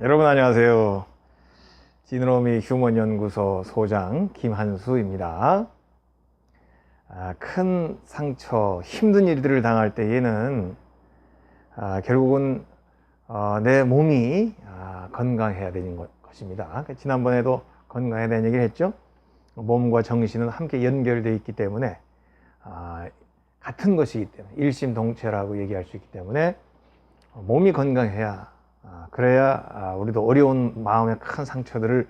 여러분 안녕하세요. 지느러미 휴먼연구소 소장 김한수입니다. 큰 상처, 힘든 일들을 당할 때에는 결국은 내 몸이 건강해야 되는 것입니다. 지난번에도 건강해야 되는 얘기를 했죠. 몸과 정신은 함께 연결되어 있기 때문에 같은 것이기 때문에 일심동체라고 얘기할 수 있기 때문에 몸이 건강해야 그래야 우리도 어려운 마음의 큰 상처들을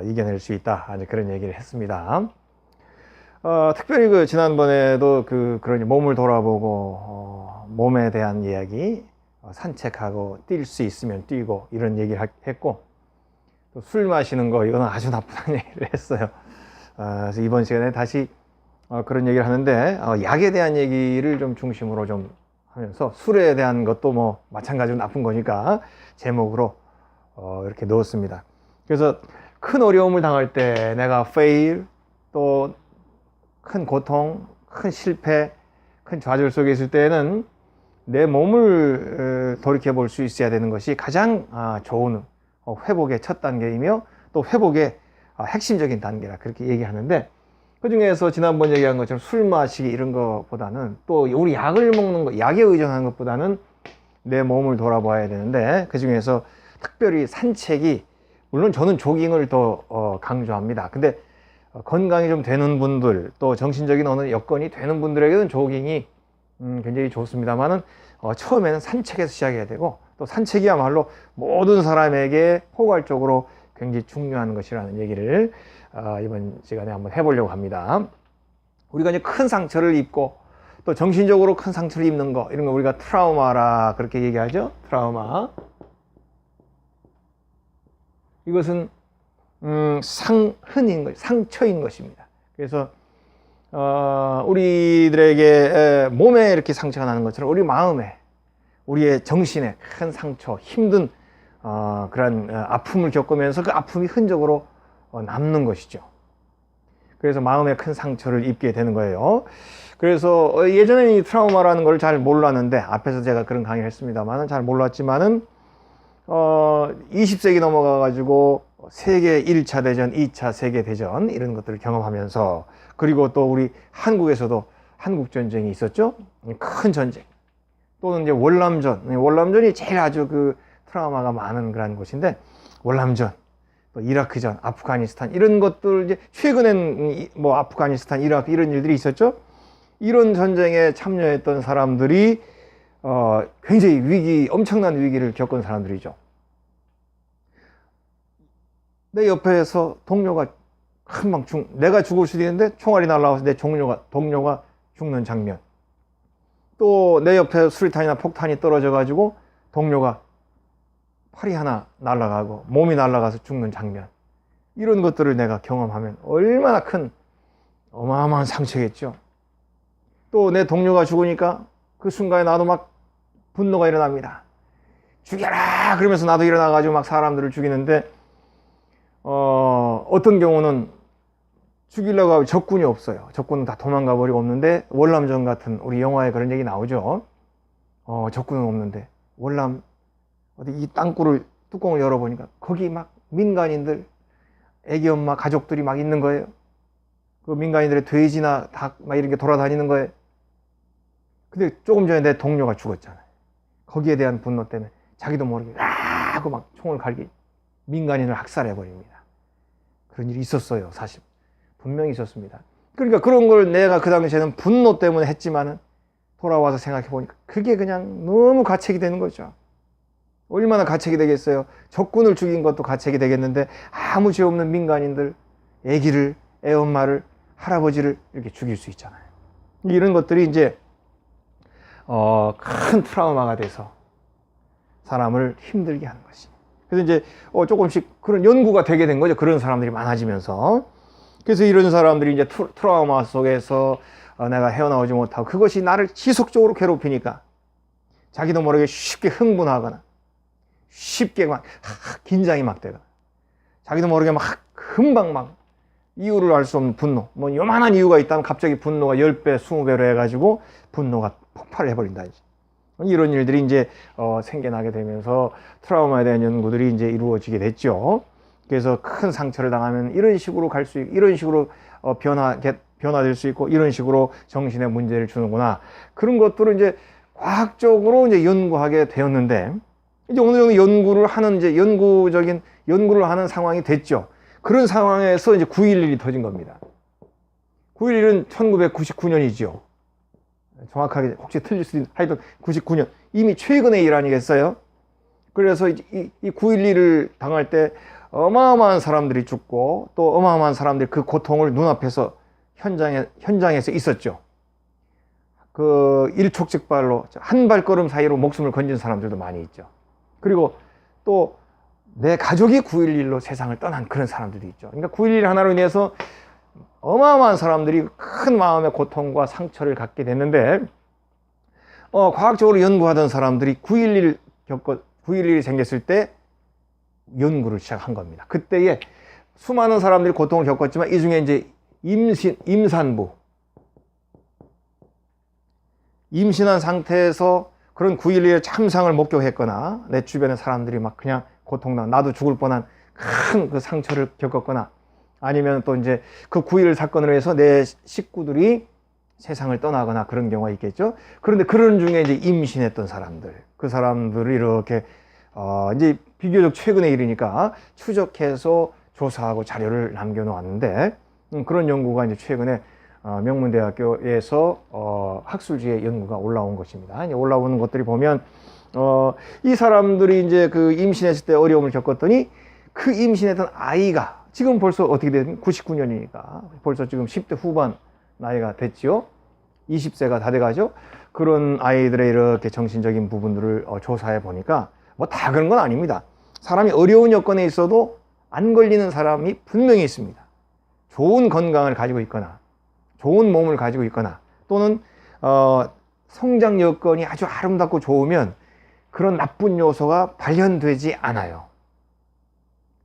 이겨낼 수 있다. 그런 얘기를 했습니다. 특별히 지난번에도 그런 몸을 돌아보고 몸에 대한 이야기, 산책하고 뛸 수 있으면 뛰고 이런 얘기를 했고, 또 술 마시는 거 이거는 아주 나쁘다는 얘기를 했어요. 그래서 이번 시간에 다시 그런 얘기를 하는데 약에 대한 얘기를 좀 중심으로 좀 하면서 술에 대한 것도 뭐 마찬가지로 나쁜 거니까 제목으로 이렇게 넣었습니다. 그래서 큰 어려움을 당할 때 내가 fail, 또 큰 고통, 큰 실패, 큰 좌절 속에 있을 때는 내 몸을 돌이켜 볼 수 있어야 되는 것이 가장 좋은 회복의 첫 단계이며 또 회복의 핵심적인 단계라 그렇게 얘기하는데, 그 중에서 지난번 얘기한 것처럼 술 마시기 이런 것보다는 또 우리 약을 먹는 것, 약에 의존하는 것보다는 내 몸을 돌아봐야 되는데, 그 중에서 특별히 산책이, 물론 저는 조깅을 더 강조합니다. 근데 건강이 좀 되는 분들, 또 정신적인 어느 여건이 되는 분들에게는 조깅이 굉장히 좋습니다만은 처음에는 산책에서 시작해야 되고, 또 산책이야말로 모든 사람에게 포괄적으로 굉장히 중요한 것이라는 얘기를 이번 시간에 한번 해보려고 합니다. 우리가 이제 큰 상처를 입고 또 정신적으로 큰 상처를 입는 거, 이런 거 우리가 트라우마라 그렇게 얘기하죠. 트라우마. 이것은 흔인 것, 상처인 것입니다. 그래서 우리들에게 몸에 이렇게 상처가 나는 것처럼 우리 마음에, 우리의 정신에 큰 상처, 힘든 그런 아픔을 겪으면서 그 아픔이 흔적으로 남는 것이죠. 그래서 마음에 큰 상처를 입게 되는 거예요. 그래서 예전에는 이 트라우마라는 걸 잘 몰랐는데, 앞에서 제가 그런 강의를 했습니다만은 잘 몰랐지만은 20세기 넘어가 가지고 세계 1차 대전, 2차 세계 대전 이런 것들을 경험하면서, 그리고 또 우리 한국에서도 한국 전쟁이 있었죠. 큰 전쟁. 또는 이제 월남전이 제일 아주 그 트라우마가 많은 그런 곳인데, 월남전, 또 이라크전, 아프가니스탄 이런 것들, 이제 최근엔 뭐 아프가니스탄, 이라크 이런 일들이 있었죠. 이런 전쟁에 참여했던 사람들이 굉장히 엄청난 위기를 겪은 사람들이죠. 내 옆에서 동료가 금방 내가 죽을 수도 있는데 총알이 날아와서 내 동료가 죽는 장면. 또 내 옆에 수리탄이나 폭탄이 떨어져 가지고 동료가 팔이 하나 날아가고 몸이 날아가서 죽는 장면. 이런 것들을 내가 경험하면 얼마나 큰 어마어마한 상처겠죠. 또 내 동료가 죽으니까 그 순간에 나도 막 분노가 일어납니다. 죽여라! 그러면서 나도 일어나가지고 막 사람들을 죽이는데, 어떤 경우는 죽이려고 하면 적군이 없어요. 적군은 다 도망가 버리고 없는데, 월남전 같은 우리 영화에 그런 얘기 나오죠. 적군은 없는데, 어디 이 땅굴을 뚜껑을 열어보니까 거기 막 민간인들, 애기 엄마 가족들이 막 있는 거예요. 그 민간인들의 돼지나 닭 막 이런 게 돌아다니는 거예요. 근데 조금 전에 내 동료가 죽었잖아요. 거기에 대한 분노 때문에 자기도 모르게 하고 막 총을 민간인을 학살해 버립니다. 그런 일이 있었어요. 사실 분명히 있었습니다. 그러니까 그런 걸 내가 그 당시에는 분노 때문에 했지만은 돌아와서 생각해 보니까 그게 그냥 너무 가책이 되는 거죠. 얼마나 가책이 되겠어요. 적군을 죽인 것도 가책이 되겠는데, 아무 죄 없는 민간인들, 애기를, 애엄마를, 할아버지를 이렇게 죽일 수 있잖아요. 이런 것들이 이제 큰 트라우마가 돼서 사람을 힘들게 하는 것이. 그래서 이제 조금씩 그런 연구가 되게 된 거죠. 그런 사람들이 많아지면서. 그래서 이런 사람들이 이제 트라우마 속에서 내가 헤어나오지 못하고, 그것이 나를 지속적으로 괴롭히니까 자기도 모르게 쉽게 흥분하거나, 쉽게 막 긴장이 막 되거나, 자기도 모르게 막 금방 막 이유를 알 수 없는 분노, 뭐 요만한 이유가 있다면 갑자기 분노가 10배, 20배로 해가지고 분노가 폭발을 해버린다. 이런 일들이 이제 생겨나게 되면서 트라우마에 대한 연구들이 이제 이루어지게 됐죠. 그래서 큰 상처를 당하면 이런 식으로 갈 수 있고, 이런 식으로 변화될 수 있고, 이런 식으로 정신에 문제를 주는구나. 그런 것들을 이제 과학적으로 이제 연구하게 되었는데, 이제 어느 정도 연구를 하는, 이제 연구적인 연구를 하는 상황이 됐죠. 그런 상황에서 이제 9.11이 터진 겁니다. 9.11은 1999년이죠. 정확하게 혹시 틀릴 수도 있는, 하여튼 99년. 이미 최근의 일 아니겠어요? 그래서 이 9.11을 당할 때 어마어마한 사람들이 죽고, 또 어마어마한 사람들이 그 고통을 눈앞에서 현장에서 있었죠. 그 일촉즉발로 한 발걸음 사이로 목숨을 건진 사람들도 많이 있죠. 그리고 또 내 가족이 9.11로 세상을 떠난 그런 사람들도 있죠. 그러니까 9.11 하나로 인해서 어마어마한 사람들이 큰 마음의 고통과 상처를 갖게 됐는데, 과학적으로 연구하던 사람들이 9.11이 생겼을 때 연구를 시작한 겁니다. 그때에 수많은 사람들이 고통을 겪었지만, 이 중에 이제 임신한 상태에서 그런 9.11의 참상을 목격했거나, 내 주변의 사람들이 막 그냥 나도 죽을 뻔한 큰 그 상처를 겪었거나, 아니면 또 이제 그 9.11 사건으로 해서 내 식구들이 세상을 떠나거나 그런 경우가 있겠죠. 그런데 그런 중에 이제 임신했던 사람들, 그 사람들을 이렇게 이제 비교적 최근의 일이니까 추적해서 조사하고 자료를 남겨놓았는데, 그런 연구가 이제 최근에 명문대학교에서 학술지에 연구가 올라온 것입니다. 이제 올라오는 것들이 보면 이 사람들이 이제 그 임신했을 때 어려움을 겪었더니, 그 임신했던 아이가 지금 벌써 어떻게 되든 99년이니까 벌써 지금 10대 후반 나이가 됐죠. 20세가 다 돼가죠. 그런 아이들의 이렇게 정신적인 부분들을 조사해 보니까 뭐 다 그런 건 아닙니다. 사람이 어려운 여건에 있어도 안 걸리는 사람이 분명히 있습니다. 좋은 건강을 가지고 있거나, 좋은 몸을 가지고 있거나, 또는 성장 여건이 아주 아름답고 좋으면 그런 나쁜 요소가 발현되지 않아요.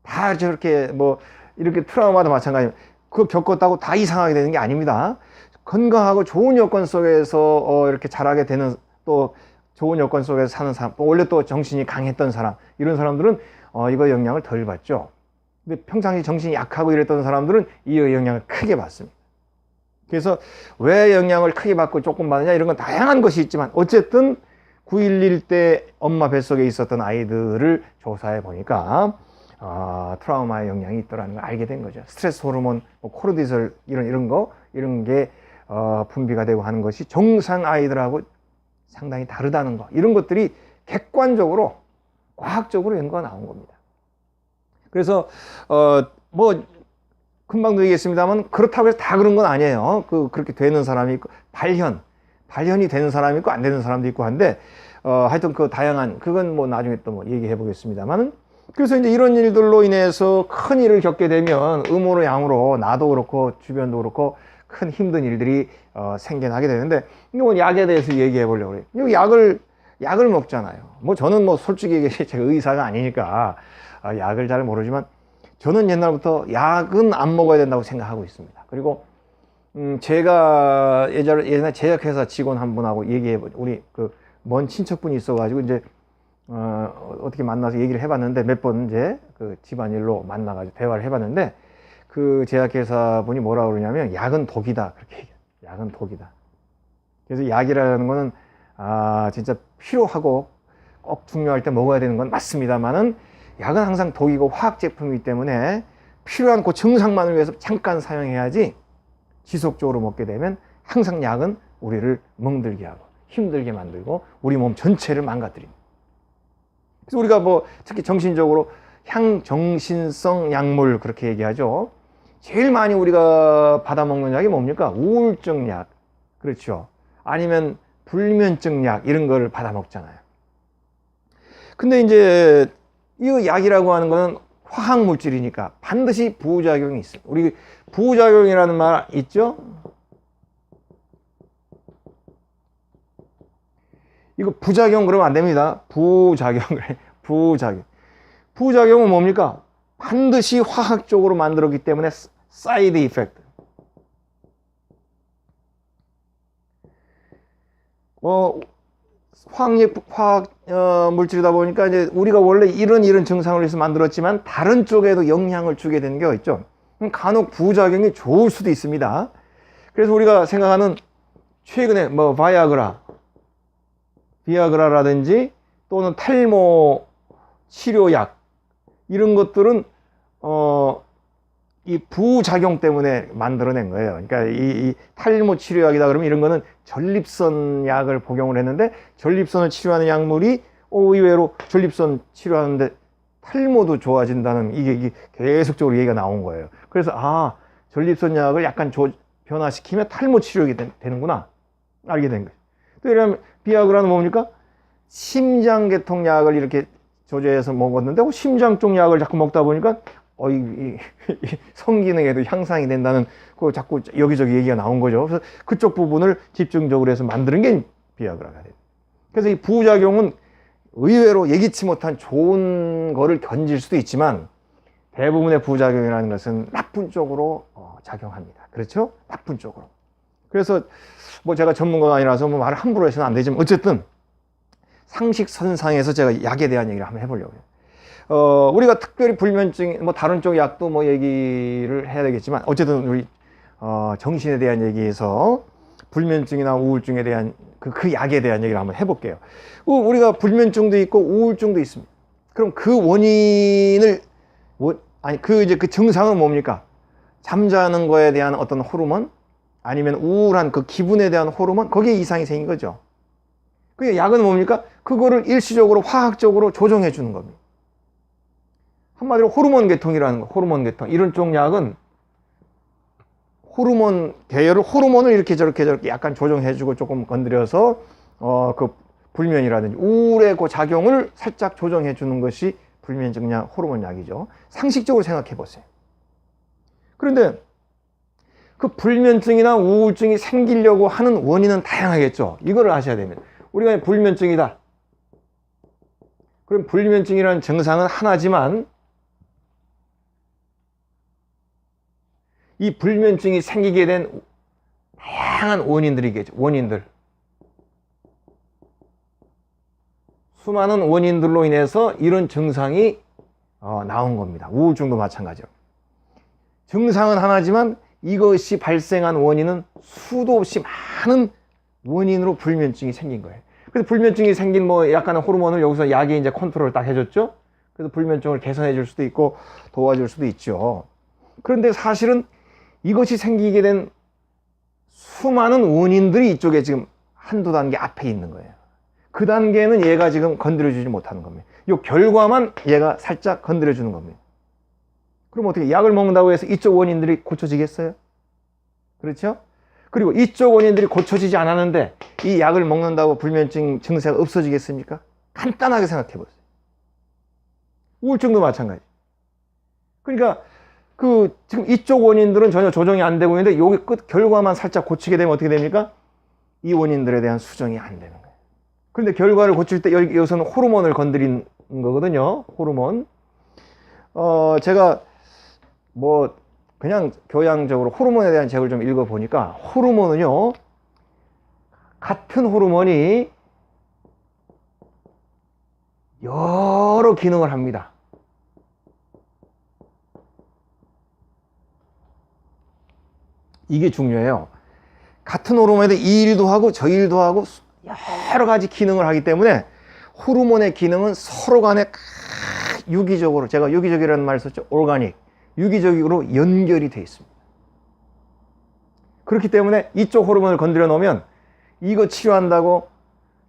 다 저렇게 뭐 이렇게 트라우마도 마찬가지입니다. 그거 겪었다고 다 이상하게 되는 게 아닙니다. 건강하고 좋은 여건 속에서 이렇게 자라게 되는, 또 좋은 여건 속에서 사는 사람, 또 원래 또 정신이 강했던 사람, 이런 사람들은 이거 영향을 덜 받죠. 근데 평상시 정신이 약하고 이랬던 사람들은 이 영향을 크게 받습니다. 그래서 왜 영향을 크게 받고 조금 받느냐, 이런 건 다양한 것이 있지만, 어쨌든 9.11 때 엄마 뱃속에 있었던 아이들을 조사해 보니까 트라우마의 영향이 있더라는 걸 알게 된 거죠. 스트레스 호르몬, 코르티솔 이런 게 분비가 되고 하는 것이 정상 아이들하고 상당히 다르다는 거, 이런 것들이 객관적으로 과학적으로 연구가 나온 겁니다. 그래서 뭐 금방도 얘기했습니다만, 그렇다고 해서 다 그런 건 아니에요. 그렇게 되는 사람이 있고, 발현이 되는 사람이 있고 안 되는 사람도 있고 한데, 하여튼 그 다양한, 그건 뭐 나중에 또 뭐 얘기해 보겠습니다만은, 그래서 이제 이런 일들로 인해서 큰 일을 겪게 되면 음으로 양으로 나도 그렇고 주변도 그렇고 큰 힘든 일들이 생겨나게 되는데, 이건 약에 대해서 얘기해 보려고 그래요. 약을 먹잖아요. 뭐 저는 뭐 솔직히 제가 의사가 아니니까 약을 잘 모르지만, 저는 옛날부터 약은 안 먹어야 된다고 생각하고 있습니다. 그리고 제가 예전에 제약회사 직원 한 분하고 우리 그 먼 친척분이 있어가지고 이제 어떻게 만나서 얘기를 해봤는데, 몇 번 이제 그 집안일로 만나가지고 대화를 해봤는데, 그 제약회사 분이 뭐라고 그러냐면, 약은 독이다, 그렇게 얘기해요. 약은 독이다. 그래서 약이라는 거는 진짜 필요하고 꼭 중요할 때 먹어야 되는 건 맞습니다만은, 약은 항상 독이고 화학 제품이기 때문에 필요한 그 증상만을 위해서 잠깐 사용해야지, 지속적으로 먹게 되면 항상 약은 우리를 멍들게 하고 힘들게 만들고 우리 몸 전체를 망가뜨립니다. 그래서 우리가 뭐 특히 정신적으로 향정신성 약물 그렇게 얘기하죠. 제일 많이 우리가 받아먹는 약이 뭡니까? 우울증 약, 그렇죠. 아니면 불면증 약, 이런 거를 받아먹잖아요. 근데 이제 이 약이라고 하는 거는 화학 물질이니까 반드시 부작용이 있어요. 우리 부작용이라는 말 있죠? 이거 부작용 그러면 안 됩니다. 부작용은 뭡니까? 반드시 화학적으로 만들었기 때문에 사이드 이펙트. 화학 물질이다 보니까 이제 우리가 원래 이런 증상을 위해서 만들었지만 다른 쪽에도 영향을 주게 되는 게 있죠. 간혹 부작용이 좋을 수도 있습니다. 그래서 우리가 생각하는 최근에 뭐 비아그라라든지 또는 탈모 치료약 이런 것들은 이 부작용 때문에 만들어낸 거예요. 그러니까 이 탈모 치료약이다 그러면 이런 거는 전립선 약을 복용을 했는데 전립선을 치료하는 약물이 의외로 전립선 치료하는데 탈모도 좋아진다는 이게 계속적으로 얘기가 나온 거예요. 그래서 전립선 약을 약간 변화시키면 탈모 치료가 되는구나 알게 된 거예요. 또 이러면 비아그라는 뭡니까? 심장계통 약을 이렇게 조제해서 먹었는데 심장 쪽 약을 자꾸 먹다 보니까 이 성기능에도 향상이 된다는 자꾸 여기저기 얘기가 나온 거죠. 그래서 그쪽 부분을 집중적으로 해서 만드는 게 비아그라가 돼요. 그래서 이 부작용은 의외로 예기치 못한 좋은 거를 견질 수도 있지만 대부분의 부작용이라는 것은 나쁜 쪽으로 작용합니다. 그렇죠? 나쁜 쪽으로. 그래서 뭐 제가 전문가가 아니라서 뭐 말을 함부로 해서는 안 되지만 어쨌든 상식선상에서 제가 약에 대한 얘기를 한번 해보려고요. 우리가 특별히 불면증, 뭐 다른 쪽 약도 뭐 얘기를 해야 되겠지만 어쨌든 우리 정신에 대한 얘기에서 불면증이나 우울증에 대한 그 약에 대한 얘기를 한번 해볼게요. 우리가 불면증도 있고 우울증도 있습니다. 그럼 그 원인을 그 증상은 뭡니까? 잠자는 거에 대한 어떤 호르몬 아니면 우울한 그 기분에 대한 호르몬 거기에 이상이 생긴 거죠. 그 약은 뭡니까? 그거를 일시적으로 화학적으로 조정해 주는 겁니다. 한마디로 호르몬 계통이라는 거, 호르몬 계통. 이런 쪽 약은 호르몬 계열을 호르몬을 이렇게 저렇게 약간 조정해주고 조금 건드려서 그 불면이라든지 우울의 그 작용을 살짝 조정해주는 것이 불면증약 호르몬 약이죠. 상식적으로 생각해 보세요. 그런데 그 불면증이나 우울증이 생기려고 하는 원인은 다양하겠죠. 이거를 아셔야 됩니다. 우리가 불면증이다. 그럼 불면증이라는 증상은 하나지만 이 불면증이 생기게 된 다양한 원인들이겠죠. 원인들. 수많은 원인들로 인해서 이런 증상이 나온 겁니다. 우울증도 마찬가지로. 증상은 하나지만 이것이 발생한 원인은 수도 없이 많은 원인으로 불면증이 생긴 거예요. 그래서 불면증이 생긴 뭐 약간의 호르몬을 여기서 약이 이제 컨트롤을 딱 해줬죠. 그래서 불면증을 개선해 줄 수도 있고 도와줄 수도 있죠. 그런데 사실은 이것이 생기게 된 수많은 원인들이 이쪽에 지금 한두 단계 앞에 있는 거예요. 그 단계는 얘가 지금 건드려주지 못하는 겁니다. 이 결과만 얘가 살짝 건드려주는 겁니다. 그럼 어떻게 약을 먹는다고 해서 이쪽 원인들이 고쳐지겠어요? 그렇죠? 그리고 이쪽 원인들이 고쳐지지 않았는데 이 약을 먹는다고 불면증 증세가 없어지겠습니까? 간단하게 생각해 보세요. 우울증도 마찬가지. 그러니까 지금 이쪽 원인들은 전혀 조정이 안 되고 있는데 여기 끝 결과만 살짝 고치게 되면 어떻게 됩니까? 이 원인들에 대한 수정이 안 되는 거예요. 그런데 결과를 고칠 때 여기서는 호르몬을 건드린 거거든요. 호르몬. 제가 뭐 그냥 교양적으로 호르몬에 대한 책을 좀 읽어보니까 호르몬은요, 같은 호르몬이 여러 기능을 합니다. 이게 중요해요. 같은 호르몬에도 이 일도 하고 저 일도 하고 여러 가지 기능을 하기 때문에 호르몬의 기능은 서로 간에 유기적으로, 제가 유기적이라는 말을 썼죠. 오가닉. 유기적으로 연결이 되어 있습니다. 그렇기 때문에 이쪽 호르몬을 건드려 놓으면 이거 치료한다고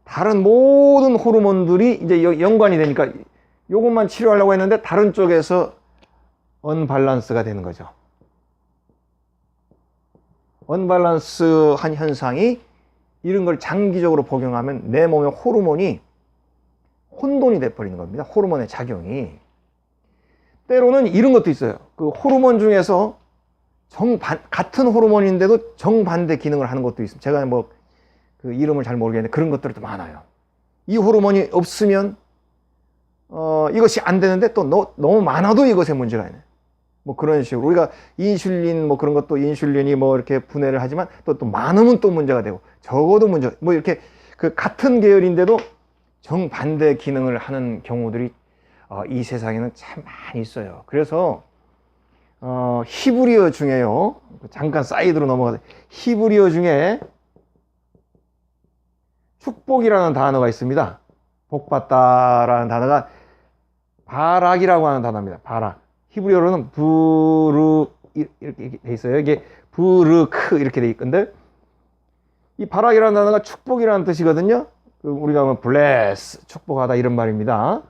다른 모든 호르몬들이 이제 연관이 되니까 이것만 치료하려고 했는데 다른 쪽에서 언밸런스가 되는 거죠. 언밸런스한 현상이 이런 걸 장기적으로 복용하면 내 몸의 호르몬이 혼돈이 돼버리는 겁니다. 호르몬의 작용이. 때로는 이런 것도 있어요. 그 호르몬 중에서 같은 호르몬인데도 정반대 기능을 하는 것도 있습니다. 제가 뭐 그 이름을 잘 모르겠는데 그런 것들도 많아요. 이 호르몬이 없으면 이것이 안 되는데 또 너무 많아도 이것에 문제가 있네. 뭐 그런 식으로 우리가 인슐린 뭐 그런 것도 인슐린이 뭐 이렇게 분해를 하지만 또 많으면 또 문제가 되고 적어도 문제 뭐 이렇게 그 같은 계열인데도 정반대 기능을 하는 경우들이 이 세상에는 참 많이 있어요. 그래서 히브리어 중에요, 잠깐 사이드로 넘어가서 히브리어 중에 축복이라는 단어가 있습니다. 복받다라는 단어가 바락이라고 하는 단어입니다. 바락. 히브리어로는 부르 이렇게 돼 있어요. 이게 부르크 이렇게 돼 있건데, 이 바락이라는 단어가 축복이라는 뜻이거든요. 우리가 하면 bless, 축복하다 이런 말입니다.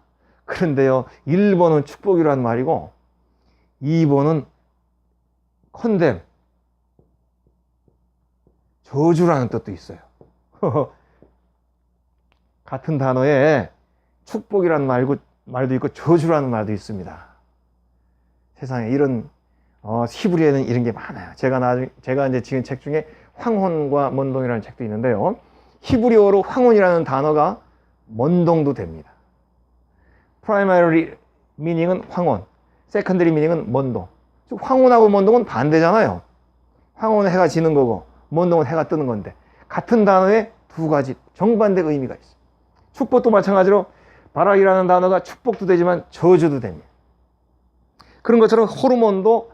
그런데요, 1번은 축복이라는 말이고 2번은 condemn, 저주라는 뜻도 있어요. 같은 단어에 축복이라는 말도 있고 저주라는 말도 있습니다. 세상에 이런 히브리에는 이런 게 많아요. 제가 이제 지금 책 중에 황혼과 먼동이라는 책도 있는데요, 히브리어로 황혼이라는 단어가 먼동도 됩니다. 프라이머리 미닝은 황혼, 세컨더리 미닝은 먼동. 즉 황혼하고 먼동은 반대잖아요. 황혼은 해가 지는 거고 먼동은 해가 뜨는 건데, 같은 단어에 두 가지 정반대 의미가 있어요. 축복도 마찬가지로 바락이라는 단어가 축복도 되지만 저주도 됩니다. 그런 것처럼 호르몬도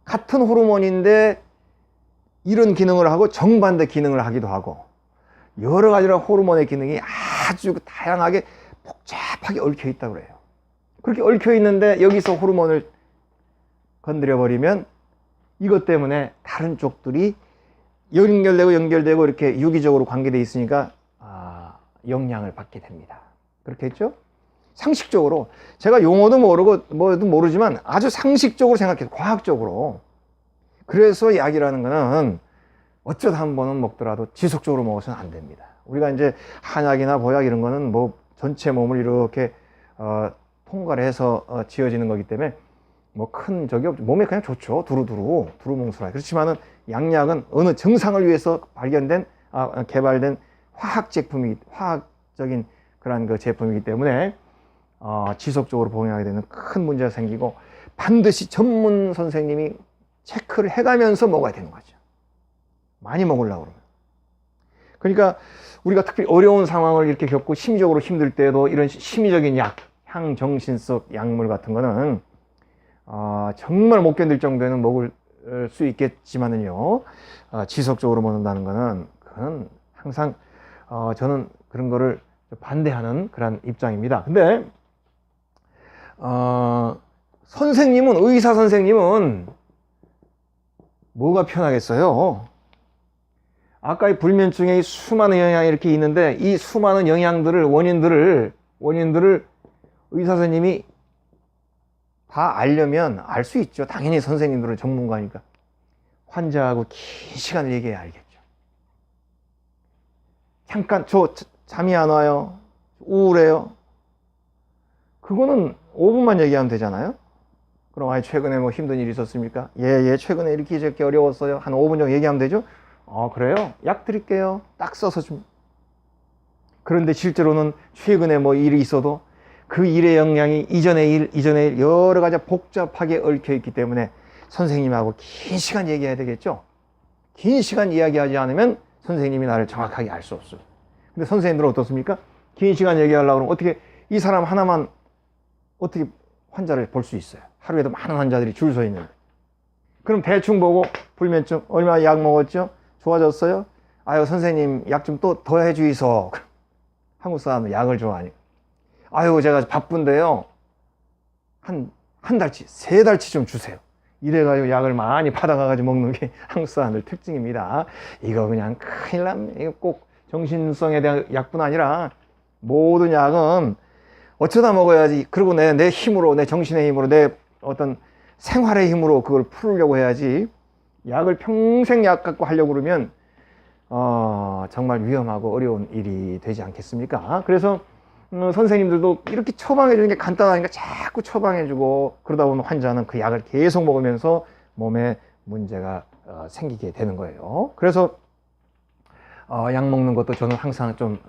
같은 호르몬인데 이런 기능을 하고 정반대 기능을 하기도 하고, 여러 가지로 호르몬의 기능이 아주 다양하게 복잡하게 얽혀 있다고 그래요. 그렇게 얽혀 있는데 여기서 호르몬을 건드려 버리면 이것 때문에 다른 쪽들이 연결되고 이렇게 유기적으로 관계되어 있으니까 영향을 받게 됩니다. 그렇게 했죠? 상식적으로, 제가 용어도 모르고 뭐도 모르지만 아주 상식적으로 생각해서 과학적으로, 그래서 약이라는 거는 어쩌다 한 번은 먹더라도 지속적으로 먹어서는 안 됩니다. 우리가 이제 한약이나 보약 이런 거는 뭐 전체 몸을 이렇게 통과를 해서 지어지는 거기 때문에 뭐 큰 적이 없죠. 몸에 그냥 좋죠. 두루뭉술하게. 그렇지만은 양약은 어느 정상을 위해서 개발된 화학적인 그런 그 제품이기 때문에 지속적으로 복용하게 되는 큰 문제가 생기고, 반드시 전문 선생님이 체크를 해가면서 먹어야 되는 거죠. 많이 먹으려고 그러면. 그러니까 우리가 특히 어려운 상황을 이렇게 겪고 심리적으로 힘들 때도 이런 심리적인 약, 향정신성 약물 같은 거는 정말 못 견딜 정도에는 먹을 수 있겠지만은요, 지속적으로 먹는다는 거는 그건 항상 저는 그런 거를 반대하는 그런 입장입니다. 근데 의사 선생님은 뭐가 편하겠어요? 아까 이 불면증에 수많은 영향이 이렇게 있는데, 이 수많은 영향들을 원인들을 의사 선생님이 다 알려면 알 수 있죠. 당연히 선생님들은 전문가니까. 환자하고 긴 시간을 얘기해야 알겠죠. 잠깐 저 잠이 안 와요, 우울해요, 그거는 5분만 얘기하면 되잖아요. 그럼 최근에 뭐 힘든 일이 있었습니까? 예, 최근에 이렇게 저렇게 어려웠어요. 한 5분 정도 얘기하면 되죠. 그래요? 약 드릴게요. 딱 써서 좀. 그런데 실제로는 최근에 뭐 일이 있어도 그 일의 영향이 이전의 일 여러 가지 복잡하게 얽혀 있기 때문에 선생님하고 긴 시간 얘기해야 되겠죠. 긴 시간 이야기하지 않으면 선생님이 나를 정확하게 알 수 없어요. 근데 선생님들은 어떻습니까? 긴 시간 얘기하려고 그러면 어떻게 이 사람 하나만 어떻게 환자를 볼 수 있어요? 하루에도 많은 환자들이 줄 서 있는데. 그럼 대충 보고 불면증 얼마 약 먹었죠? 좋아졌어요? 아유 선생님 약 좀 또 더 해주이소. 한국 사람은 약을 좋아하니까. 아유 제가 바쁜데요, 한 달치 3달치 좀 주세요. 이래가지고 약을 많이 받아가지고 먹는 게 한국 사람들 특징입니다. 이거 그냥 큰일 납니다. 이거 꼭 정신성에 대한 약뿐 아니라 모든 약은 어쩌다 먹어야지. 그리고 내 힘으로, 내 정신의 힘으로, 내 어떤 생활의 힘으로 그걸 풀려고 해야지. 약을 평생 약 갖고 하려고 그러면 정말 위험하고 어려운 일이 되지 않겠습니까? 그래서 선생님들도 이렇게 처방해 주는 게 간단하니까 자꾸 처방해 주고, 그러다 보면 환자는 그 약을 계속 먹으면서 몸에 문제가 생기게 되는 거예요. 그래서 약 먹는 것도 저는 항상 좀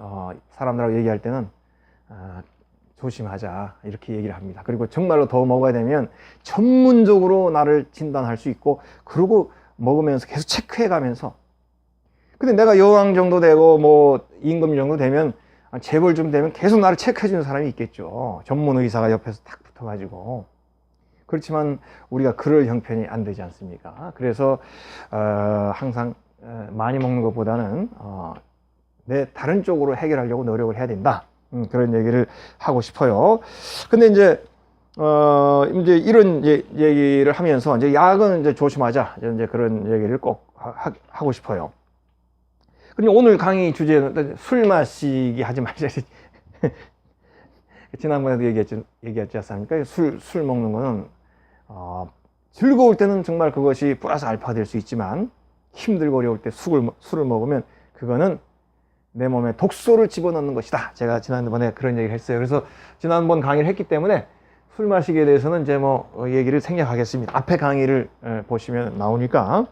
사람들하고 얘기할 때는 조심하자 이렇게 얘기를 합니다. 그리고 정말로 더 먹어야 되면 전문적으로 나를 진단할 수 있고, 그리고 먹으면서 계속 체크해 가면서, 근데 내가 여왕 정도 되고 뭐 임금 정도 되면 재벌 좀 되면 계속 나를 체크해 주는 사람이 있겠죠. 전문 의사가 옆에서 탁 붙어가지고. 그렇지만 우리가 그럴 형편이 안 되지 않습니까? 그래서 항상 많이 먹는 것보다는 내 다른 쪽으로 해결하려고 노력을 해야 된다. 그런 얘기를 하고 싶어요. 근데 이제 이런 얘기를 하면서 이제 약은 이제 조심하자. 이제 그런 얘기를 꼭 하고 싶어요. 그럼 오늘 강의 주제는 술 마시기 하지 말자. 지난번에도 얘기했지 않습니까? 술 먹는 거는 즐거울 때는 정말 그것이 플러스 알파가 될 수 있지만 힘들고 어려울 때 술을 먹으면 그거는 내 몸에 독소를 집어넣는 것이다. 제가 지난번에 그런 얘기를 했어요. 그래서 지난번 강의를 했기 때문에 술 마시기에 대해서는 이제 뭐 얘기를 생략하겠습니다. 앞에 강의를 보시면 나오니까.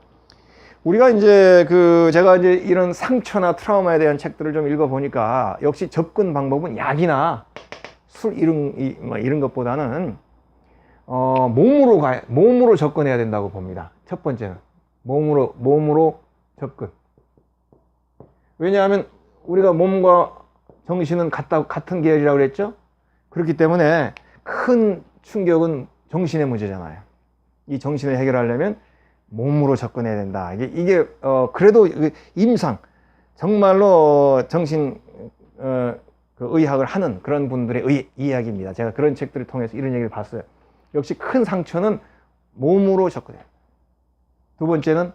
우리가 이제 제가 이제 이런 상처나 트라우마에 대한 책들을 좀 읽어보니까 역시 접근 방법은 약이나 술 이런 것보다는 몸으로 접근해야 된다고 봅니다. 첫 번째는 몸으로 접근. 왜냐하면 우리가 몸과 정신은 같은 계열이라고 그랬죠. 그렇기 때문에 큰 충격은 정신의 문제잖아요. 이 정신을 해결하려면 몸으로 접근해야 된다. 이게 그래도 임상 정말로 정신 의학을 하는 그런 분들의 이야기입니다. 제가 그런 책들을 통해서 이런 얘기를 봤어요. 역시 큰 상처는 몸으로 접근해요. 두 번째는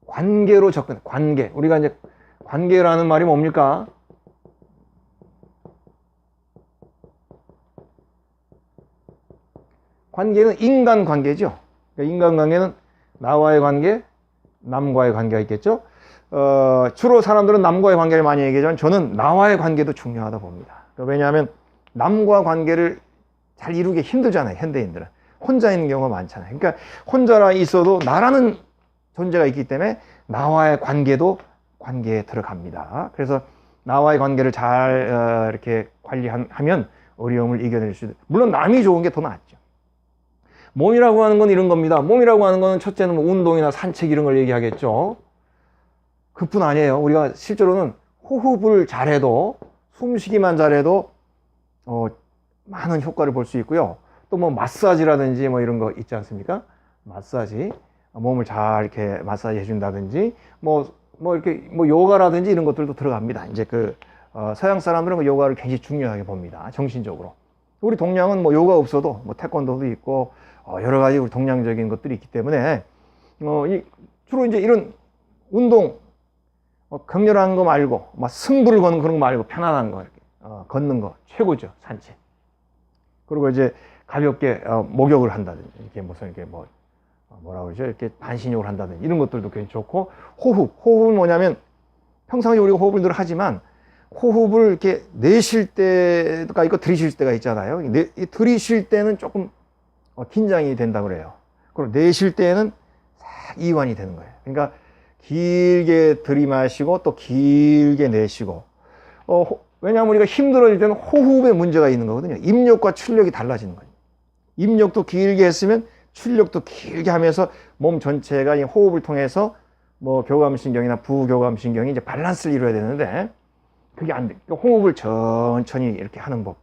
관계로 접근. 관계. 우리가 이제 관계라는 말이 뭡니까? 관계는 인간관계죠. 인간관계는 나와의 관계, 남과의 관계가 있겠죠. 주로 사람들은 남과의 관계를 많이 얘기하지만 저는 나와의 관계도 중요하다 봅니다. 왜냐하면 남과 관계를 잘 이루기 힘들잖아요. 현대인들은 혼자 있는 경우가 많잖아요. 그러니까 혼자라 있어도 나라는 존재가 있기 때문에 나와의 관계도 관계에 들어갑니다. 그래서 나와의 관계를 잘 이렇게 관리하면 어려움을 이겨낼 수 있어요. 물론 남이 좋은 게 더 낫죠. 몸이라고 하는 건 이런 겁니다. 몸이라고 하는 건 첫째는 뭐 운동이나 산책 이런 걸 얘기하겠죠. 그뿐 아니에요. 우리가 실제로는 호흡을 잘해도, 숨쉬기만 잘해도 많은 효과를 볼 수 있고요. 또 뭐 마사지라든지 뭐 이런 거 있지 않습니까? 마사지, 몸을 잘 이렇게 마사지 해준다든지 뭐 이렇게 뭐 요가라든지 이런 것들도 들어갑니다. 이제 서양 사람들은 요가를 굉장히 중요하게 봅니다. 정신적으로. 우리 동양은 뭐 요가 없어도 뭐 태권도도 있고 여러 가지 우리 동양적인 것들이 있기 때문에 주로 이제 이런 운동 격렬한 거 말고 막 승부를 거는 그런 거 말고 편안한 거 이렇게 걷는 거 최고죠. 산책. 그리고 이제 가볍게 목욕을 한다든지 이렇게 무슨 이렇게 뭐라고 그러죠? 이렇게 반신욕을 한다든지 이런 것들도 굉장히 좋고 호흡은 뭐냐면 평상시에 우리가 호흡을 늘 하지만 호흡을 이렇게 내쉴 때가 있고 들이쉴 때가 있잖아요. 들이쉴 때는 조금 긴장이 된다고 그래요. 그리고 내쉴 때는 싹 이완이 되는 거예요. 그러니까 길게 들이마시고 또 길게 내쉬고 왜냐하면 우리가 힘들어질 때는 호흡에 문제가 있는 거거든요. 입력과 출력이 달라지는 거예요. 입력도 길게 했으면 출력도 길게 하면서 몸 전체가 이 호흡을 통해서 뭐 교감신경이나 부교감신경이 이제 밸런스를 이루어야 되는데 그게 안 돼. 그러니까 호흡을 천천히 이렇게 하는 법.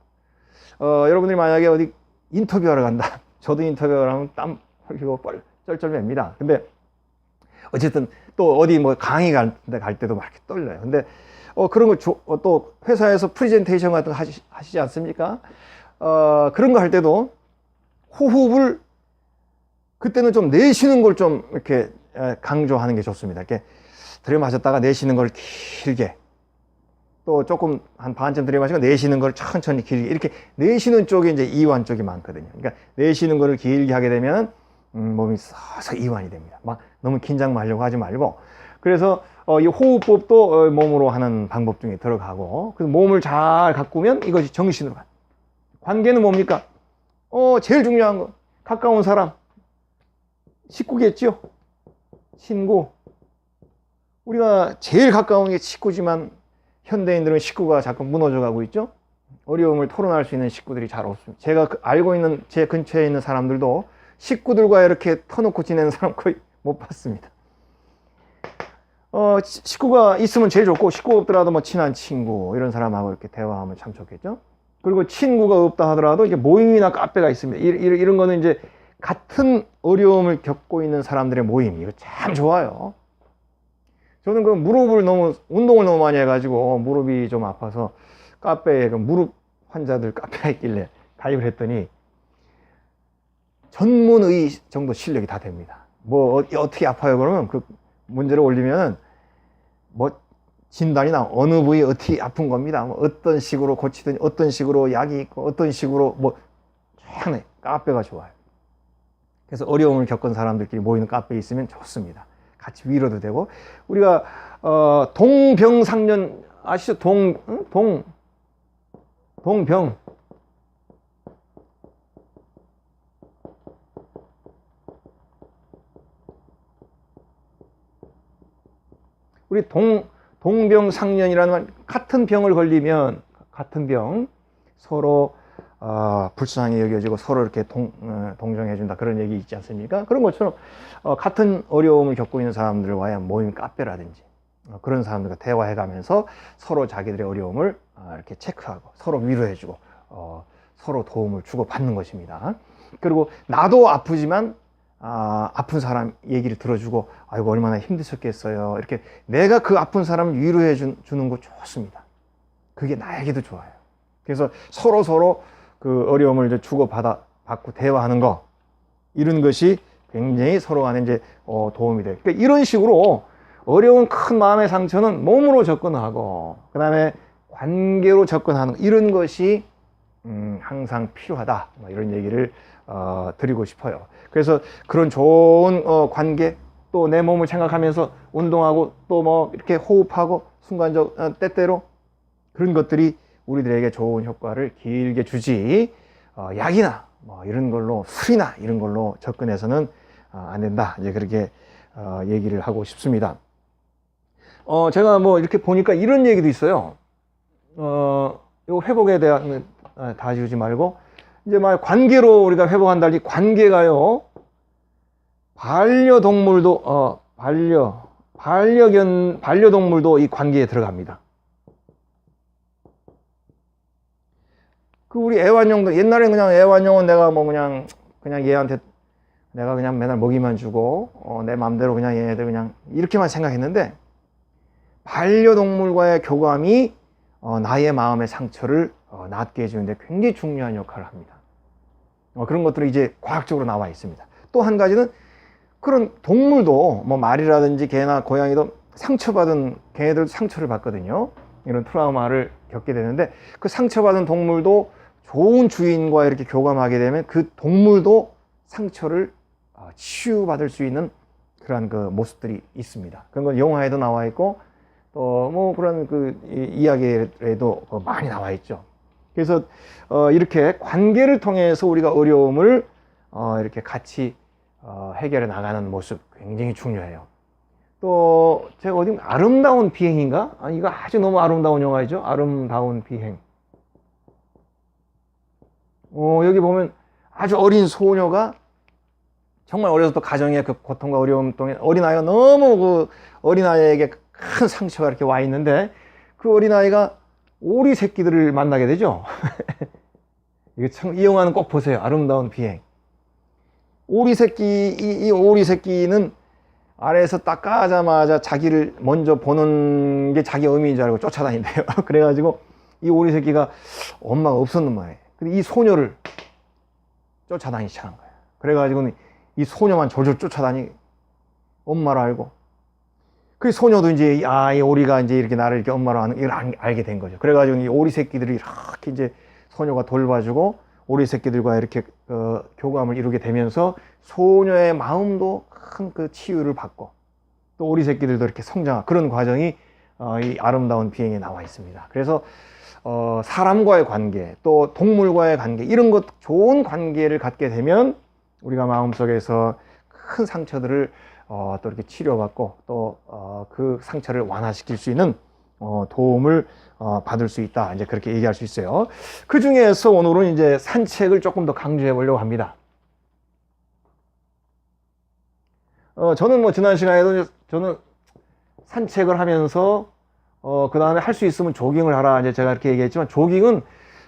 여러분들이 만약에 어디 인터뷰하러 간다. 저도 인터뷰를 하면 땀 흘리고 쩔쩔맵니다. 근데 어쨌든 또 어디 뭐 강의 갈 때도 막 이렇게 떨려요. 근데 그런 거 또 회사에서 프레젠테이션 같은 거 하시지 않습니까? 그런 거 할 때도 호흡을 그때는 좀 내쉬는 걸 좀 이렇게 강조하는 게 좋습니다. 이렇게 들이마셨다가 내쉬는 걸 길게 또 조금 한 반쯤 들이마시고 내쉬는 걸 천천히 길게 이렇게 내쉬는 쪽에 이제 이완 쪽이 많거든요. 그러니까 내쉬는 거를 길게 하게 되면 몸이 서서 이완이 됩니다. 막 너무 긴장 하려고 하지 말고 그래서 이 호흡법도 몸으로 하는 방법 중에 들어가고 그래서 몸을 잘 가꾸면 이것이 정신으로 가요. 관계는 뭡니까? 제일 중요한 거 가까운 사람 식구겠죠. 친구. 우리가 제일 가까운 게 식구지만 현대인들은 식구가 자꾸 무너져 가고 있죠. 어려움을 토론할 수 있는 식구들이 잘 없습니다. 제가 알고 있는 제 근처에 있는 사람들도 식구들과 이렇게 터놓고 지내는 사람 거의 못 봤습니다. 식구가 있으면 제일 좋고, 식구가 없더라도 뭐 친한 친구, 이런 사람하고 이렇게 대화하면 참 좋겠죠. 그리고 친구가 없다 하더라도 이게 모임이나 카페가 있습니다. 이런 거는 이제 같은 어려움을 겪고 있는 사람들의 모임, 이거 참 좋아요. 저는 그 운동을 너무 많이 해가지고 무릎이 좀 아파서 카페에 그 무릎 환자들 카페가 있길래 가입을 했더니 전문의 정도 실력이 다 됩니다. 뭐 어떻게 아파요 그러면 그 문제를 올리면은 뭐 진단이나 어느 부위 어떻게 아픈 겁니다. 뭐 어떤 식으로 고치든지, 어떤 식으로 약이 있고, 어떤 식으로 뭐 쫙 카페가 좋아요. 그래서 어려움을 겪은 사람들끼리 모이는 카페에 있으면 좋습니다. 같이 위로도 되고. 우리가 동병상련 아시죠? 동병. 우리 동병상련이라는 말, 같은 병을 걸리면 같은 병 서로 불쌍히 여겨지고 서로 이렇게 동정해준다, 그런 얘기 있지 않습니까? 그런 것처럼 같은 어려움을 겪고 있는 사람들과의 모임 카페라든지 그런 사람들과 대화해가면서 서로 자기들의 어려움을 이렇게 체크하고 서로 위로해주고 서로 도움을 주고 받는 것입니다. 그리고 나도 아프지만 아픈 사람 얘기를 들어주고, 아이고 얼마나 힘드셨겠어요, 이렇게 내가 그 아픈 사람을 위로해 주는 거 좋습니다. 그게 나에게도 좋아요. 그래서 서로 그 어려움을 이제 주고받고 대화하는 거, 이런 것이 굉장히 서로 간에 이제 도움이 돼요. 그러니까 이런 식으로 어려운 큰 마음의 상처는 몸으로 접근하고, 그 다음에 관계로 접근하는, 이런 것이 항상 필요하다, 뭐 이런 얘기를 드리고 싶어요. 그래서 그런 좋은 관계, 또 내 몸을 생각하면서 운동하고 또 뭐 이렇게 호흡하고 순간적 때때로 그런 것들이 우리들에게 좋은 효과를 길게 주지, 약이나 뭐 이런 걸로, 술이나 이런 걸로 접근해서는 안 된다, 이제 그렇게 얘기를 하고 싶습니다. 제가 뭐 이렇게 보니까 이런 얘기도 있어요. 요 회복에 대한 다 지우지 말고, 이제 막 관계로 우리가 회복한다니, 관계가요, 반려동물도 반려동물도 이 관계에 들어갑니다. 그 우리 애완용도, 옛날에 그냥 애완용은 내가 뭐 그냥 얘한테 내가 그냥 맨날 먹이만 주고 내 마음대로 그냥 얘네들 그냥 이렇게만 생각했는데, 반려동물과의 교감이 나의 마음의 상처를 낫게 해주는데 굉장히 중요한 역할을 합니다. 그런 것들이 이제 과학적으로 나와 있습니다. 또 한 가지는, 그런 동물도 뭐 말이라든지 개나 고양이도 상처받은, 걔네들도 상처를 받거든요. 이런 트라우마를 겪게 되는데, 그 상처받은 동물도 좋은 주인과 이렇게 교감하게 되면 그 동물도 상처를 치유받을 수 있는 그런 그 모습들이 있습니다. 그런 건 영화에도 나와 있고, 또 뭐 그런 그 이야기에도 많이 나와 있죠. 그래서 이렇게 관계를 통해서 우리가 어려움을 이렇게 같이 해결해 나가는 모습 굉장히 중요해요. 또 제가 어디 아름다운 비행인가? 이거 아주 너무 아름다운 영화이죠. 아름다운 비행. 여기 보면 아주 어린 소녀가 정말 어려서 또 가정의 그 고통과 어려움 동안 어린아이가 너무 그 어린아이에게 큰 상처가 이렇게 와 있는데, 그 어린아이가 오리 새끼들을 만나게 되죠. 이거 참, 이 영화는 꼭 보세요. 아름다운 비행. 오리 새끼, 이 오리 새끼는 아래에서 딱 까자마자 자기를 먼저 보는 게 자기 어미인 줄 알고 쫓아다닌대요. 그래가지고 이 오리 새끼가 엄마가 없었는 말이에요. 근데 이 소녀를 쫓아다니기 시작한 거예요. 그래가지고 이 소녀만 졸졸 쫓아다니, 엄마를 알고. 그 소녀도 이제 이 오리가 이제 이렇게 나를 이렇게 엄마로 하는 걸 알게 된 거죠. 그래가지고 이 오리 새끼들이 이렇게 이제 소녀가 돌봐주고 오리 새끼들과 이렇게 교감을 이루게 되면서 소녀의 마음도 큰 그 치유를 받고, 또 오리 새끼들도 이렇게 성장하는 그런 과정이 이 아름다운 비행에 나와 있습니다. 그래서 사람과의 관계, 또 동물과의 관계, 이런 것, 좋은 관계를 갖게 되면 우리가 마음속에서 큰 상처들을 또 이렇게 치료받고 또 그 상처를 완화시킬 수 있는 도움을 받을 수 있다, 이제 그렇게 얘기할 수 있어요. 그 중에서 오늘은 이제 산책을 조금 더 강조해 보려고 합니다. 저는 뭐 지난 시간에도 저는 산책을 하면서 그 다음에 할 수 있으면 조깅을 하라. 이제 제가 이렇게 얘기했지만 조깅은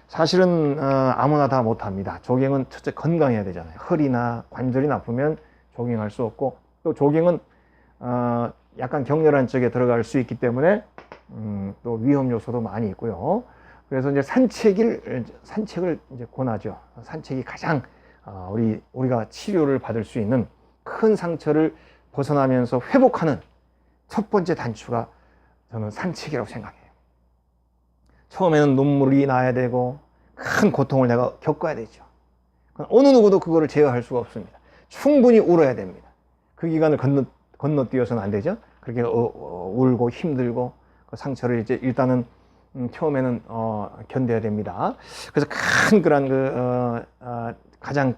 사실은 아무나 다 못합니다. 조깅은 첫째 건강해야 되잖아요. 허리나 관절이 나쁘면 조깅할 수 없고, 또 조깅은 약간 격렬한 쪽에 들어갈 수 있기 때문에 또 위험 요소도 많이 있고요. 그래서 이제 산책을 이제 권하죠. 산책이 가장 우리가 치료를 받을 수 있는 큰 상처를 벗어나면서 회복하는 첫 번째 단추가 저는 산책이라고 생각해요. 처음에는 눈물이 나야 되고 큰 고통을 내가 겪어야 되죠. 어느 누구도 그거를 제어할 수가 없습니다. 충분히 울어야 됩니다. 그 기간을 건너뛰어서는 안 되죠. 그렇게 울고 힘들고 그 상처를 이제 일단은 처음에는 견뎌야 됩니다. 그래서 큰 그런 가장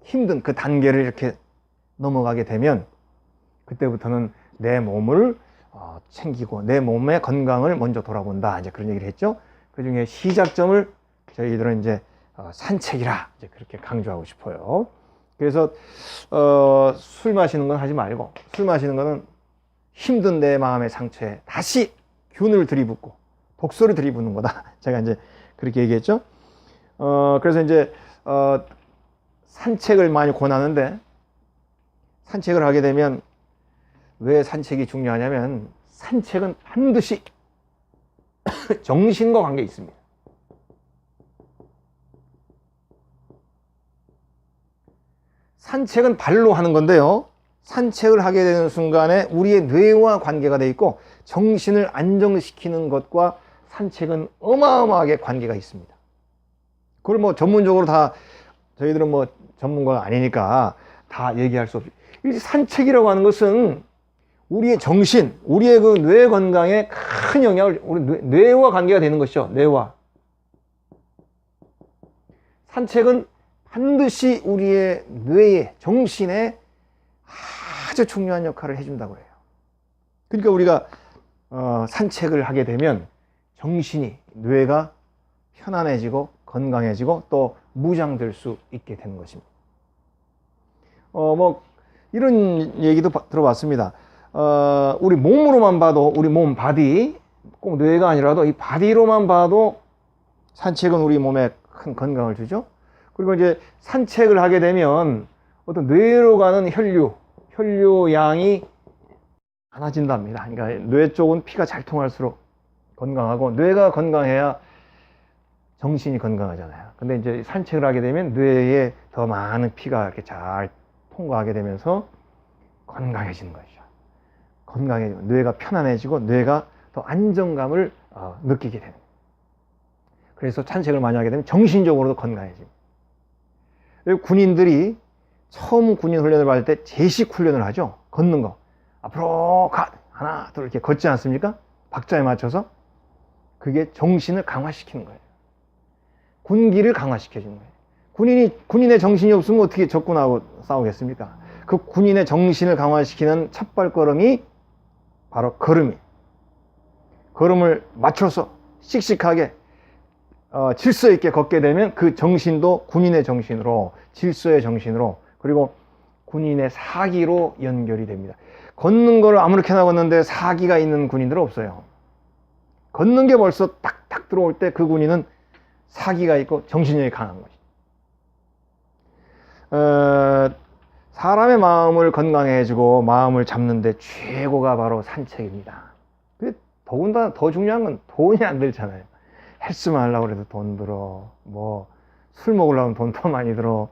힘든 그 단계를 이렇게 넘어가게 되면 그때부터는 내 몸을 챙기고 내 몸의 건강을 먼저 돌아본다. 이제 그런 얘기를 했죠. 그 중에 시작점을 저희들은 이제 산책이라 이제 그렇게 강조하고 싶어요. 그래서 술 마시는 건 하지 말고, 술 마시는 거는 힘든 내 마음의 상처에 다시 균을 들이붓고 독소를 들이붓는 거다. 제가 이제 그렇게 얘기했죠. 그래서 이제 산책을 많이 권하는데, 산책을 하게 되면 왜 산책이 중요하냐면 산책은 반드시 정신과 관계 있습니다. 산책은 발로 하는 건데요, 산책을 하게 되는 순간에 우리의 뇌와 관계가 돼 있고 정신을 안정시키는 것과 산책은 어마어마하게 관계가 있습니다. 그걸 뭐 전문적으로 다 저희들은 뭐 전문가가 아니니까 다 얘기할 수 없죠. 이 산책이라고 하는 것은 우리의 정신, 우리의 그 뇌 건강에 큰 영향을, 우리 뇌와 관계가 되는 것이죠. 뇌와. 산책은 반드시 우리의 뇌에, 정신에 아주 중요한 역할을 해준다고 해요. 그러니까 우리가 산책을 하게 되면 정신이, 뇌가 편안해지고 건강해지고 또 무장될 수 있게 되는 것입니다. 뭐 이런 얘기도 들어봤습니다. 우리 몸으로만 봐도, 우리 몸 바디, 꼭 뇌가 아니라도 이 바디로만 봐도 산책은 우리 몸에 큰 건강을 주죠. 그리고 이제 산책을 하게 되면 어떤 뇌로 가는 혈류양이 많아진답니다. 그러니까 뇌 쪽은 피가 잘 통할수록 건강하고, 뇌가 건강해야 정신이 건강하잖아요. 근데 이제 산책을 하게 되면 뇌에 더 많은 피가 이렇게 잘 통과하게 되면서 건강해지는 것이죠. 건강해지고 뇌가 편안해지고 뇌가 더 안정감을 느끼게 됩니다. 그래서 산책을 많이 하게 되면 정신적으로도 건강해집니다. 군인들이 처음 군인 훈련을 받을 때 제식 훈련을 하죠. 걷는 거. 앞으로 가! 하나, 둘 이렇게 걷지 않습니까? 박자에 맞춰서. 그게 정신을 강화시키는 거예요. 군기를 강화시켜주는 거예요. 군인의 정신이 없으면 어떻게 적군하고 싸우겠습니까? 그 군인의 정신을 강화시키는 첫 발걸음이 바로 걸음이에요. 걸음을 맞춰서 씩씩하게 질서 있게 걷게 되면 그 정신도 군인의 정신으로, 질서의 정신으로, 그리고 군인의 사기로 연결이 됩니다. 걷는 걸 아무렇게나 걷는데 사기가 있는 군인들은 없어요. 걷는 게 벌써 탁탁 들어올 때 그 군인은 사기가 있고 정신력이 강한 것이죠. 사람의 마음을 건강해지고 마음을 잡는데 최고가 바로 산책입니다. 더군다나 더 중요한 건 돈이 안 들잖아요. 헬스만 하려고 해도 돈 들어, 뭐 술 먹으려면 돈 더 많이 들어,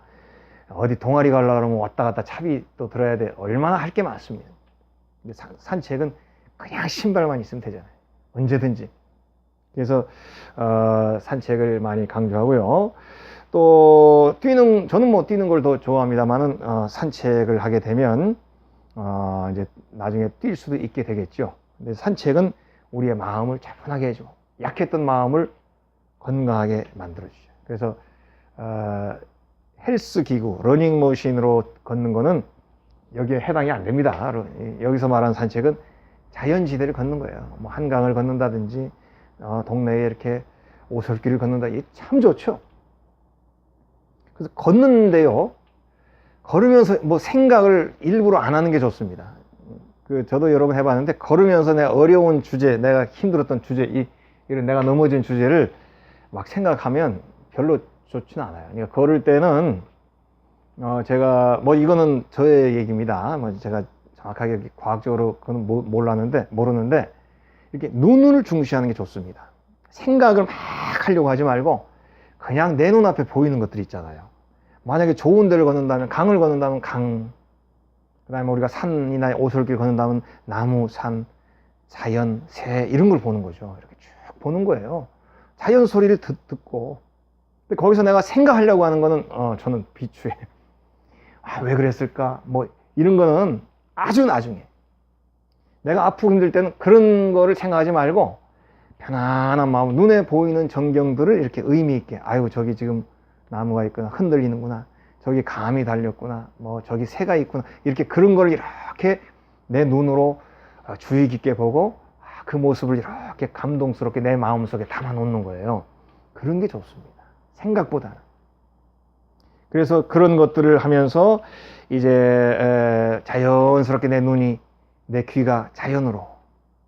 어디 동아리 가려고 하면 왔다 갔다 차비 또 들어야 돼. 얼마나 할 게 많습니다. 근데 산책은 그냥 신발만 있으면 되잖아요. 언제든지. 그래서 산책을 많이 강조하고요. 또 저는 뭐 뛰는 걸 더 좋아합니다만은 산책을 하게 되면 이제 나중에 뛸 수도 있게 되겠죠. 근데 산책은 우리의 마음을 차분하게 해주고 약했던 마음을 건강하게 만들어주죠. 그래서 헬스 기구, 러닝머신으로 걷는 거는 여기에 해당이 안 됩니다. 여기서 말하는 산책은 자연지대를 걷는 거예요. 뭐 한강을 걷는다든지 동네에 이렇게 오솔길을 걷는다. 이게 참 좋죠. 그래서 걷는데요, 걸으면서 뭐 생각을 일부러 안 하는 게 좋습니다. 저도 여러 번 해봤는데, 걸으면서 내가 어려운 주제, 내가 힘들었던 주제, 이런 내가 넘어진 주제를 막 생각하면 별로 좋지는 않아요. 그러니까 걸을 때는, 제가, 이거는 저의 얘기입니다. 제가 정확하게 과학적으로 그건 모르는데, 이렇게 눈을 중시하는 게 좋습니다. 생각을 막 하려고 하지 말고, 그냥 내 눈앞에 보이는 것들이 있잖아요. 만약에 좋은 데를 걷는다면, 강을 걷는다면 강, 그 다음에 우리가 산이나 오솔길 걷는다면 나무, 산, 자연, 새, 이런 걸 보는 거죠. 이렇게 쭉 보는 거예요. 자연 소리를 듣고. 근데 거기서 내가 생각하려고 하는 거는, 저는 비추해요. 왜 그랬을까? 이런 거는 아주 나중에. 내가 아프고 힘들 때는 그런 거를 생각하지 말고, 편안한 마음, 눈에 보이는 전경들을 이렇게 의미 있게, 아유, 저기 지금 나무가 있구나, 흔들리는구나, 저기 감이 달렸구나, 저기 새가 있구나, 이렇게 그런 걸 이렇게 내 눈으로 주의 깊게 보고, 그 모습을 이렇게 감동스럽게 내 마음속에 담아 놓는 거예요. 그런 게 좋습니다. 생각보다는. 그래서 그런 것들을 하면서 이제 자연스럽게 내 눈이, 내 귀가 자연으로,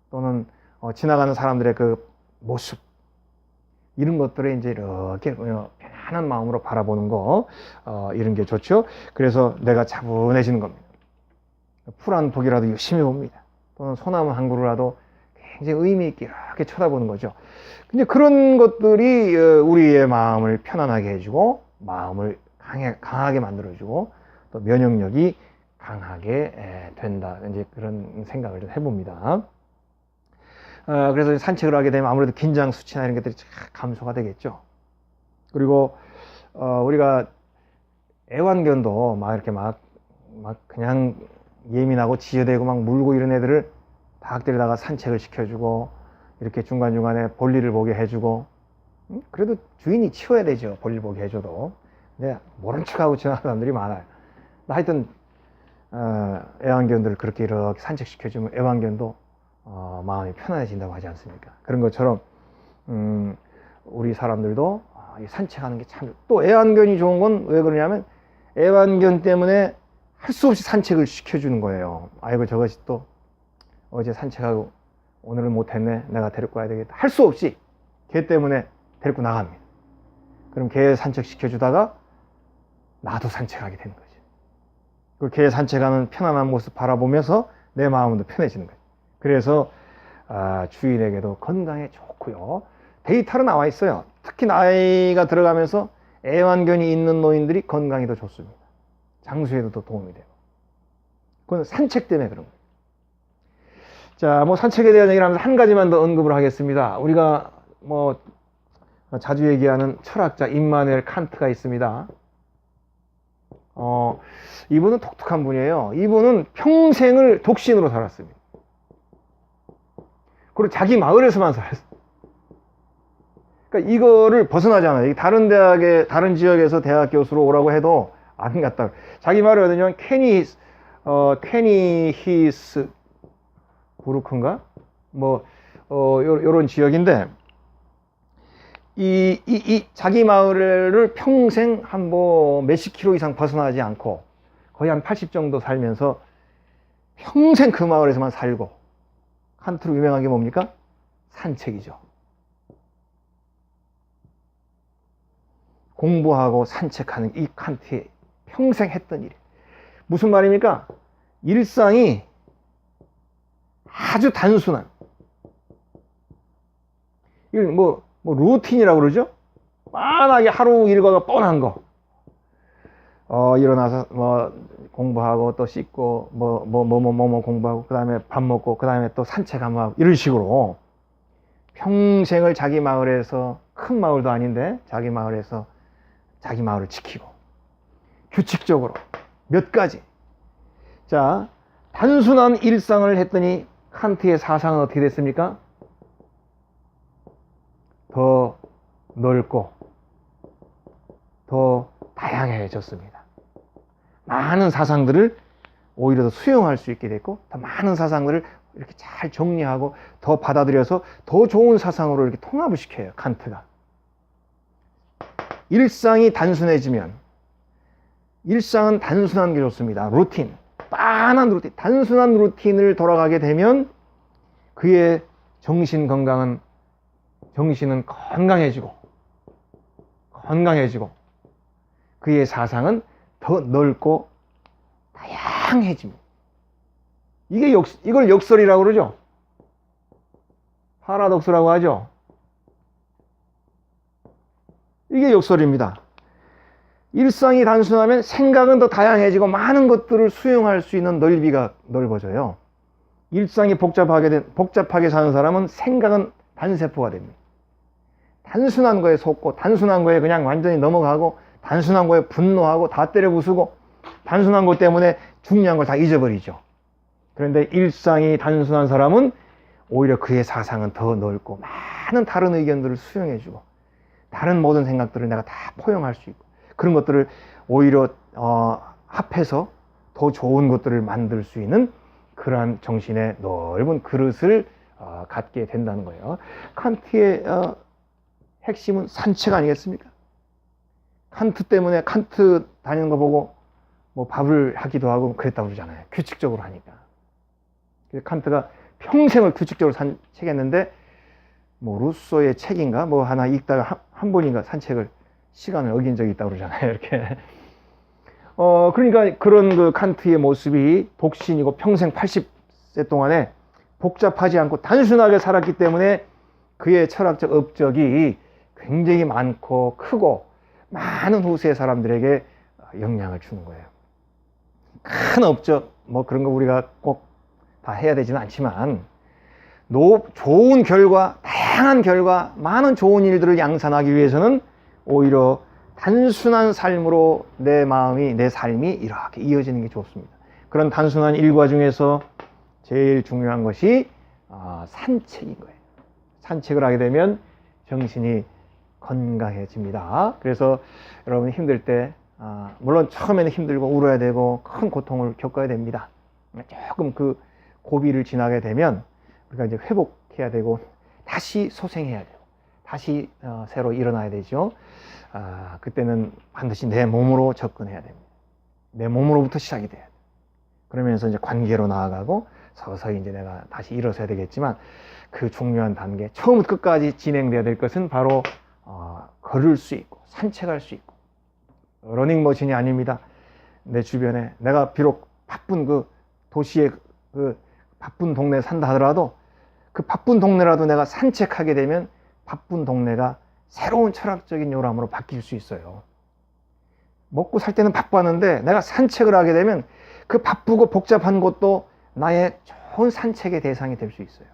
또는 지나가는 사람들의 그 모습, 이런 것들을 이제 이렇게 편안한 마음으로 바라보는 거, 이런 게 좋죠. 그래서 내가 차분해지는 겁니다. 풀 한 폭이라도 열심히 봅니다. 또는 소나무 한 그루라도 굉장히 의미 있게 이렇게 쳐다보는 거죠. 근데 그런 것들이 우리의 마음을 편안하게 해주고, 마음을 강하게 만들어주고, 또 면역력이 강하게 된다. 이제 그런 생각을 좀 해봅니다. 그래서 산책을 하게 되면 아무래도 긴장 수치나 이런 것들이 감소가 되겠죠. 그리고 우리가 애완견도 막 이렇게 막 그냥 예민하고 지어대고 막 물고 이런 애들을 다 데려다가 산책을 시켜주고, 이렇게 중간중간에 볼일을 보게 해주고, 그래도 주인이 치워야 되죠. 볼일 보게 해줘도. 근데 모른 척하고 지나가는 사람들이 많아요. 하여튼 애완견들을 그렇게 이렇게 산책시켜주면 애완견도 마음이 편안해진다고 하지 않습니까? 그런 것처럼 우리 사람들도 산책하는 게 참, 또 애완견이 좋은 건 왜 그러냐면, 애완견 때문에 할 수 없이 산책을 시켜주는 거예요. 아이고, 저것이 또 어제 산책하고 오늘은 못했네, 내가 데리고 가야 되겠다, 할 수 없이 걔 때문에 데리고 나갑니다. 그럼 걔 산책시켜주다가 나도 산책하게 되는 거죠. 그 걔 산책하는 편안한 모습 바라보면서 내 마음도 편해지는 거죠. 그래서 주인에게도 건강에 좋고요. 데이터로 나와 있어요. 특히 나이가 들어가면서 애완견이 있는 노인들이 건강이 더 좋습니다. 장수에도 더 도움이 되고. 그건 산책 때문에 그런 거예요. 자, 산책에 대한 얘기를 하면서 한 가지만 더 언급을 하겠습니다. 우리가 자주 얘기하는 철학자 임마누엘 칸트가 있습니다. 이분은 독특한 분이에요. 이분은 평생을 독신으로 살았습니다. 그리고 자기 마을에서만 살았어요. 그러니까 이거를 벗어나잖아요. 다른 대학에, 다른 지역에서 대학 교수로 오라고 해도 안 갔다. 자기 마을이 어디냐면 케니히스 부르크인가? 요런 지역인데, 자기 마을을 평생 몇십 킬로 이상 벗어나지 않고 거의 한 80 정도 살면서 평생 그 마을에서만 살고, 칸트로 유명한 게 뭡니까? 산책이죠. 공부하고 산책하는 이 칸트의 평생 했던 일. 무슨 말입니까? 일상이 아주 단순한, 이걸 루틴이라고 그러죠? 빤하게 하루 일과가 뻔한 거. 일어나서 공부하고 또 씻고 공부하고, 그 다음에 밥 먹고, 그 다음에 또 산책 한번 하고, 이런 식으로 평생을 자기 마을에서, 큰 마을도 아닌데 자기 마을에서 자기 마을을 지키고 규칙적으로 몇 가지. 자, 단순한 일상을 했더니 칸트의 사상은 어떻게 됐습니까? 더 넓고 더 다양해졌습니다. 많은 사상들을 오히려 더 수용할 수 있게 됐고, 더 많은 사상들을 이렇게 잘 정리하고 더 받아들여서 더 좋은 사상으로 이렇게 통합을 시켜요, 칸트가. 일상이 단순해지면, 일상은 단순한 게 좋습니다. 루틴. 빤한 루틴, 단순한 루틴을 돌아가게 되면 그의 정신은 건강해지고 그의 사상은 더 넓고 다양해집니다. 이걸 역설이라고 그러죠. 파라독스라고 하죠. 이게 역설입니다. 일상이 단순하면 생각은 더 다양해지고 많은 것들을 수용할 수 있는 넓이가 넓어져요. 일상이 복잡하게 사는 사람은 생각은 단세포가 됩니다. 단순한 거에 속고, 단순한 거에 그냥 완전히 넘어가고, 단순한 거에 분노하고, 다 때려 부수고, 단순한 것 때문에 중요한 걸 다 잊어버리죠. 그런데 일상이 단순한 사람은 오히려 그의 사상은 더 넓고, 많은 다른 의견들을 수용해주고, 다른 모든 생각들을 내가 다 포용할 수 있고, 그런 것들을 오히려 합해서 더 좋은 것들을 만들 수 있는 그러한 정신의 넓은 그릇을 갖게 된다는 거예요. 칸트의 핵심은 산책 아니겠습니까? 칸트 때문에 칸트 다니는 거 보고 뭐 밥을 하기도 하고 그랬다고 그러잖아요. 규칙적으로 하니까. 칸트가 평생을 규칙적으로 산책했는데 뭐 루소의 책인가 뭐 하나 읽다가 한 번인가 산책을 시간을 어긴 적이 있다고 그러잖아요. 이렇게. 그러니까 그런 그 칸트의 모습이 독신이고 평생 80세 동안에 복잡하지 않고 단순하게 살았기 때문에 그의 철학적 업적이 굉장히 많고 크고 많은 후세 사람들에게 영향을 주는 거예요. 큰 업적, 뭐 그런 거 우리가 꼭 다 해야 되지는 않지만 좋은 결과, 다양한 결과, 많은 좋은 일들을 양산하기 위해서는 오히려 단순한 삶으로 내 마음이, 내 삶이 이렇게 이어지는 게 좋습니다. 그런 단순한 일과 중에서 제일 중요한 것이 산책인 거예요. 산책을 하게 되면 정신이 건강해집니다. 그래서 여러분 힘들 때 물론 처음에는 힘들고 울어야 되고 큰 고통을 겪어야 됩니다. 조금 그 고비를 지나게 되면 우리가 이제 회복해야 되고 다시 소생해야 되고 다시 새로 일어나야 되죠. 그때는 반드시 내 몸으로 접근해야 됩니다. 내 몸으로부터 시작이 돼야 돼요. 그러면서 이제 관계로 나아가고 서서히 이제 내가 다시 일어서야 되겠지만 그 중요한 단계, 처음부터 끝까지 진행돼야 될 것은 바로 걸을 수 있고 산책할 수 있고 러닝머신이 아닙니다. 내 주변에 내가 비록 바쁜 그 도시의 그 바쁜 동네에 산다 하더라도 그 바쁜 동네라도 내가 산책하게 되면 바쁜 동네가 새로운 철학적인 요람으로 바뀔 수 있어요. 먹고 살 때는 바빴는데 내가 산책을 하게 되면 그 바쁘고 복잡한 곳도 나의 좋은 산책의 대상이 될 수 있어요.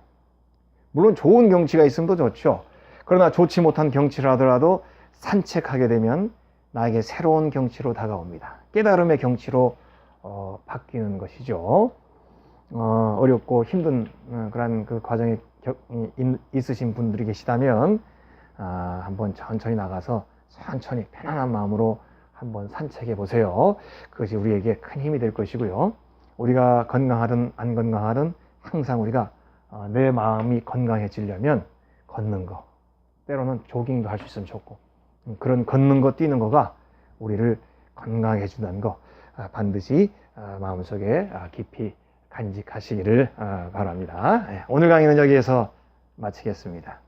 물론 좋은 경치가 있으면 더 좋죠. 그러나 좋지 못한 경치를 하더라도 산책하게 되면 나에게 새로운 경치로 다가옵니다. 깨달음의 경치로 바뀌는 것이죠. 어렵고 힘든 그런 그 과정에 있으신 분들이 계시다면 한번 천천히 나가서 천천히 편안한 마음으로 한번 산책해 보세요. 그것이 우리에게 큰 힘이 될 것이고요. 우리가 건강하든 안 건강하든 항상 우리가 내 마음이 건강해지려면 걷는 거, 때로는 조깅도 할 수 있으면 좋고 그런 걷는 거, 뛰는 거가 우리를 건강해 준다는 거 반드시 마음속에 깊이 간직하시기를 바랍니다. 오늘 강의는 여기에서 마치겠습니다.